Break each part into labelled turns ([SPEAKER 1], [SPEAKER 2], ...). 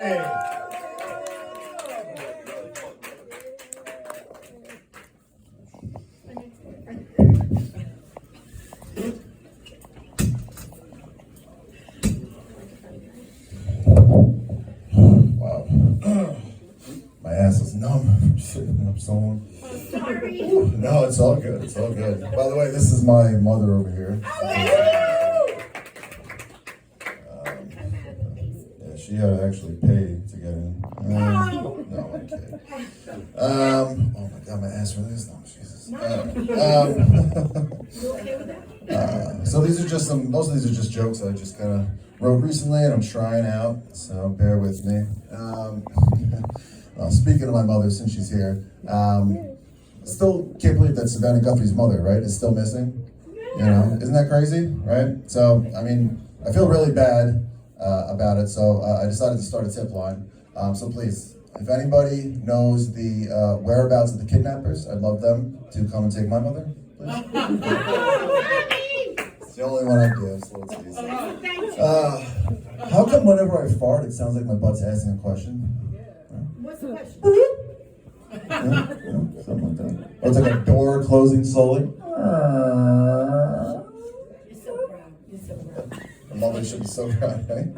[SPEAKER 1] Wow. My ass is numb from sitting up so long.
[SPEAKER 2] Sorry.
[SPEAKER 1] No, it's all good. It's all good. By the way, this is my mother over here. Yeah, she had to actually pay to get in. No, I'm kidding. Oh my God, my ass really is numb. Jesus. So these are just most of these are just jokes I just kind of wrote recently and I'm trying out, so bear with me. Speaking of my mother, since she's here, still can't believe that Savannah Guthrie's mother, right, is still missing. You know, isn't that crazy, right? So, I mean, I feel really bad about it, so I decided to start a tip line. So please, if anybody knows the whereabouts of the kidnappers, I'd love them to come and take my mother, please. It's the only one I give, so let's use it. How come whenever I fart, it sounds like my butt's asking a question?
[SPEAKER 2] What's the question?
[SPEAKER 1] Something like that. Or it's like a door closing slowly.
[SPEAKER 2] You're so proud. You're so proud.
[SPEAKER 1] My mother should be so proud, right?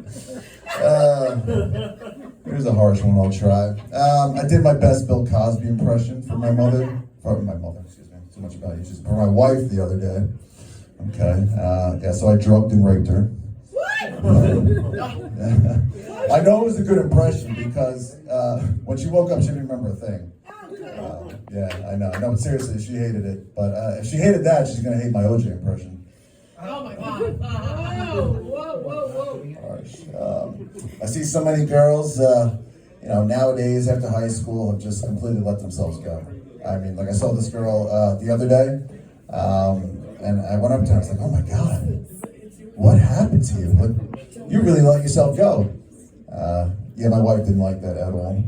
[SPEAKER 1] Here's a harsh one I'll try. I did my best Bill Cosby impression for my mother. Excuse me. Too much about you. Just for my wife the other day. Okay. Yeah, so I drugged and raped her. I know it was a good impression because when she woke up, she didn't remember a thing. Yeah, I know. No, but seriously, she hated it. But if she hated that, she's going to hate my OJ impression.
[SPEAKER 2] Oh my God. Whoa.
[SPEAKER 1] Harsh. I see so many girls, nowadays after high school have just completely let themselves go. I mean, like I saw this girl the other day, and I went up to her. I was like, "Oh my God, what happened to you? You really let yourself go." Yeah, my wife didn't like that at all.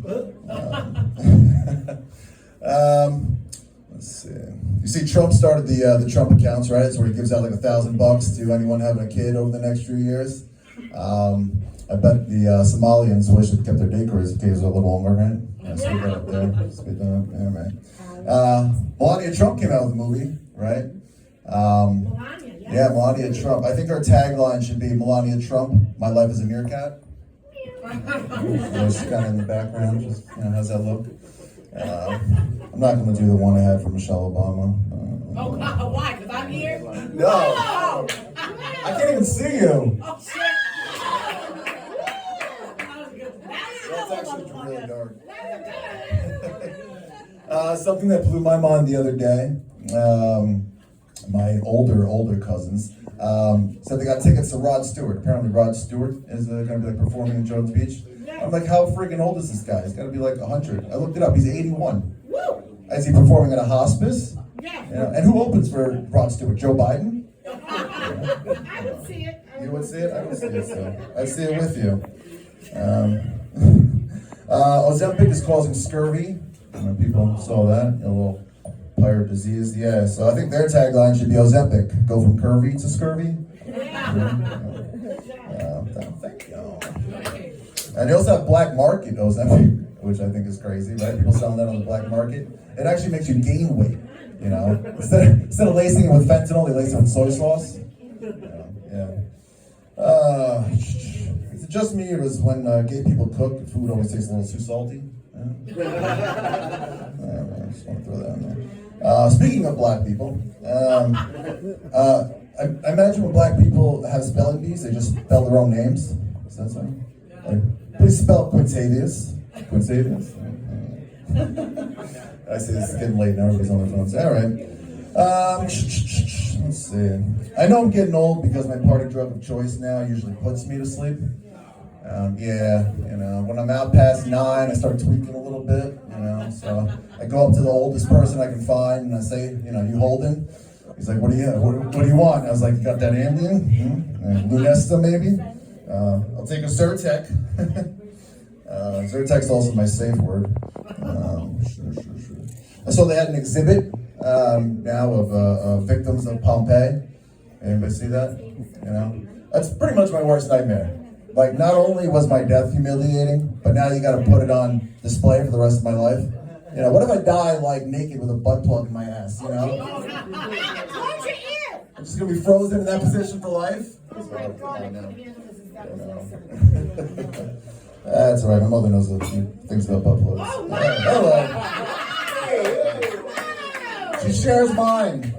[SPEAKER 1] Let's see. You see, Trump started the Trump accounts, right? It's where he gives out like $1,000 to anyone having a kid over the next few years. I bet the Somalians wish they'd kept their daycares a little longer, right? Yeah, speed that up there. Speed that up. Yeah, right. Melania Trump came out with a movie, right?
[SPEAKER 2] Melania,
[SPEAKER 1] Yeah, Melania Trump. I think our tagline should be Melania Trump, my life is a meerkat. She's kind of in the background. Just, how's that look? I'm not going to do the one I had for Michelle Obama.
[SPEAKER 2] Oh, God, why? Because I'm here?
[SPEAKER 1] No! I can't even see you!
[SPEAKER 2] Oh, shit.
[SPEAKER 1] That's actually really dark. Something that blew my mind the other day, my older cousins said they got tickets to Rod Stewart. Apparently Rod Stewart is going to be like performing in Jones Beach. I'm like, how freaking old is this guy? He's got to be like 100. I looked it up. He's 81. Is he performing at a hospice?
[SPEAKER 2] Yeah.
[SPEAKER 1] And who opens for Rod Stewart? Joe Biden?
[SPEAKER 2] I would see it.
[SPEAKER 1] You would see it? I would see it. So I'd see it with you. Ozempic is causing scurvy. People saw that. A little pirate disease. Yeah, so I think their tagline should be Ozempic. Go from curvy to scurvy. Thank you. And they also have black market Ozempic, which I think is crazy, right? People selling that on the black market. It actually makes you gain weight, Instead of lacing it with fentanyl, they lace it with soy sauce. Is it just me, or does when gay people cook, food always tastes a little too salty? I just want to throw that in there. Speaking of black people, I imagine when black people have spelling bees, they just spell their own names. Is that so? Like, please spell Quintavious. Quintavious? I see it's getting late now, everybody's on their phones. All right. Let's see. I know I'm getting old because my party drug of choice now usually puts me to sleep. When I'm out past 9, I start tweaking a little bit, so I go up to the oldest person I can find and I say, you holding? He's like, what do you want? I was like, you got that Ambien? Lunesta maybe? I'll take a Zyrtec. Zyrtec's also my safe word. Sure. So they had an exhibit now of victims of Pompeii. Anybody see that? That's pretty much my worst nightmare. Like, not only was my death humiliating, but now you got to put it on display for the rest of my life. You know, what if I die like naked with a butt plug in my ass? You know,
[SPEAKER 2] Close your ear.
[SPEAKER 1] I'm just gonna be frozen in that position for life.
[SPEAKER 2] Oh my God, I
[SPEAKER 1] I know.
[SPEAKER 2] couldn't handle this. That was awesome.
[SPEAKER 1] That's all right. My mother knows a few things about butt plugs.
[SPEAKER 2] Oh, wow.
[SPEAKER 1] Hello. She shares mine.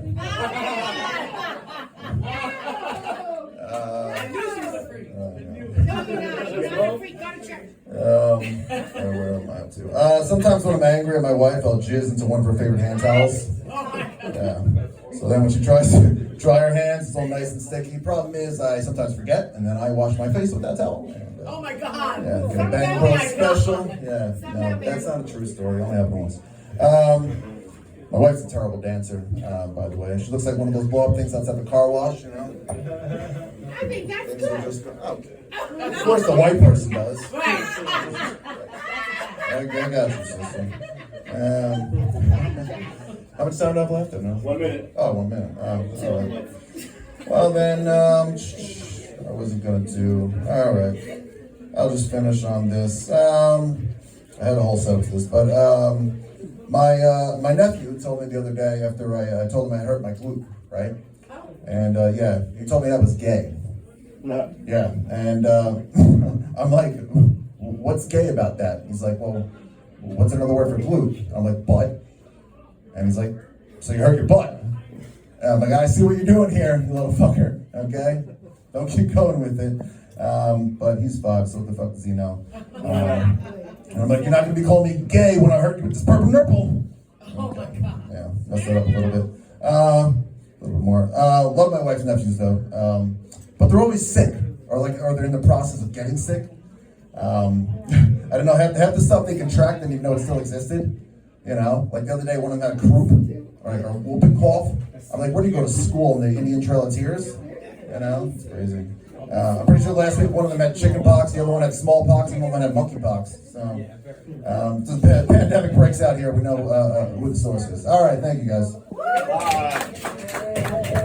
[SPEAKER 2] I knew she was a freak. No, you're not. You're not a freak. Go to church.
[SPEAKER 1] Where am I up to? Sometimes when I'm angry at my wife, I'll jizz into one of her favorite hand towels.
[SPEAKER 2] Oh my God.
[SPEAKER 1] Yeah. So then when she tries to dry her hands, it's all nice and sticky. Problem is, I sometimes forget, and then I wash my face with that towel. And,
[SPEAKER 2] Oh my God.
[SPEAKER 1] yeah,
[SPEAKER 2] Some
[SPEAKER 1] get a Bang
[SPEAKER 2] family
[SPEAKER 1] Bros
[SPEAKER 2] I know.
[SPEAKER 1] special. Yeah,
[SPEAKER 2] Some
[SPEAKER 1] no,
[SPEAKER 2] family
[SPEAKER 1] that's
[SPEAKER 2] I
[SPEAKER 1] not a true story. Only happened once. My wife's a terrible dancer, by the way. She looks like one of those blow-up things outside the car wash, you know?
[SPEAKER 2] I think that's
[SPEAKER 1] Things that
[SPEAKER 2] good.
[SPEAKER 1] just go, okay. Of course, the white person does.
[SPEAKER 2] Right.
[SPEAKER 1] I got you, sister. How much time do I have left? No.
[SPEAKER 3] 1 minute.
[SPEAKER 1] Oh, 1 minute. All right. Well then, I wasn't gonna do. All right. I'll just finish on this. I had a whole setup for this, but my nephew told me the other day after I told him I hurt my glute, right? And yeah, he told me that was gay.
[SPEAKER 3] No.
[SPEAKER 1] Yeah, and I'm like, what's gay about that? He's like, well, what's another word for glute? I'm like, butt. And he's like, so you hurt your butt? And I'm like, I see what you're doing here, you little fucker. Okay, don't keep going with it. But he's 5, so what the fuck does he know? And I'm like, you're not gonna be calling me gay when I hurt you with this purple nipple.
[SPEAKER 2] Oh my God.
[SPEAKER 1] Yeah, messed that up a little bit. A little bit more. Love my wife's nephews though, but they're always sick, or they're in the process of getting sick. I don't know. Half the stuff they contract didn't even know it still existed. You know, like the other day, one of them had a croup or whooping cough. I'm like, where do you go to school in the Indian Trail of Tears? You know, it's crazy. I'm pretty sure last week one of them had chicken pox, the other one had smallpox, and one of them had monkeypox. So, if the pandemic breaks out here, we know who the source is. All right, thank you guys.
[SPEAKER 3] Bye.